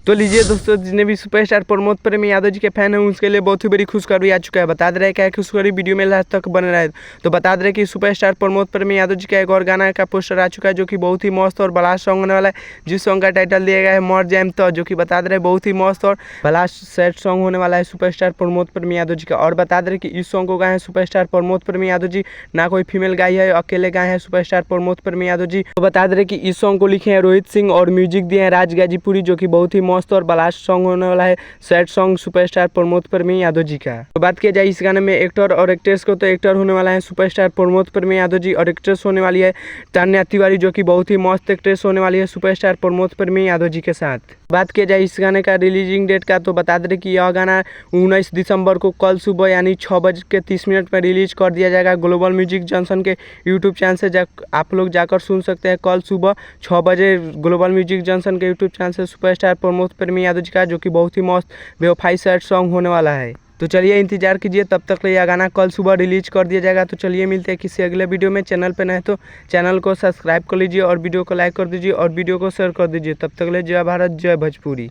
तो लीजिए दोस्तों, जितने भी सुपरस्टार प्रमोद प्रेमी यादव जी के फैन हैं उसके लिए बहुत ही बड़ी खुशखबरी आ चुका है। बता दे रहे हैं क्या खुशखबरी, वीडियो में लास्ट तक बने रहे। तो बता दे रहे कि सुपरस्टार प्रमोद प्रेमी यादव जी का एक और गाना का पोस्टर आ चुका है जो कि बहुत ही मस्त और ब्लास्ट सॉन्ग होने वाला है, जिस सॉन्ग का टाइटल दिया गया है मर जैम तो, जो कि बता दे रहे बहुत ही मस्त और ब्लास्ट सैड सॉन्ग होने वाला है सुपरस्टार प्रमोद प्रेमी यादव जी का। और बता दे रहे कि इस सॉन्ग को गाए हैं सुपरस्टार प्रमोद प्रेमी यादव जी, ना कोई फीमेल गाई है, अकेले गाए हैं सुपरस्टार प्रमोद प्रेमी यादव जी। तो बता दे रहे कि इस सॉन्ग को लिखे हैं रोहित सिंह और म्यूजिक दिए हैं राज गाजीपुरी, जो कि बहुत ही मस्त और ब्लास्ट सॉन्ग होने वाला है, सैड सॉन्ग सुपरस्टार प्रमोद प्रेमी यादव जी का। तो बात किया जाए इस गाने में एक्टर और एक्ट्रेस को, तो एक्टर होने वाला है सुपरस्टार प्रमोद प्रेमी यादव जी और एक्ट्रेस होने वाली है तान्या तिवारी, जो कि बहुत ही मस्त एक्ट्रेस होने वाली है सुपरस्टार प्रमोद प्रेमी यादव जी के साथ। बात किया जाए इस गाने का रिलीजिंग डेट का, तो बता दें कि यह गाना 19 दिसंबर को कल सुबह यानी 6:30 में रिलीज कर दिया जाएगा। ग्लोबल म्यूजिक जंक्शन के यूट्यूब चैनल से आप लोग जाकर सुन सकते हैं। कल सुबह 6 बजे ग्लोबल म्यूजिक जंक्शन के यूट्यूब चैनल से सुपरस्टार प्रमोद प्रेमी यादव जी का, जो कि बहुत ही मस्त बेवफाई सैड सॉन्ग होने वाला है। तो चलिए इंतजार कीजिए, तब तक यह गाना कल सुबह रिलीज कर दिया जाएगा। तो चलिए मिलते हैं किसी अगले वीडियो में। चैनल पर नए तो चैनल को सब्सक्राइब कर लीजिए और वीडियो को लाइक कर दीजिए और वीडियो को शेयर कर दीजिए। तब तक ले जय भारत जय भोजपुरी।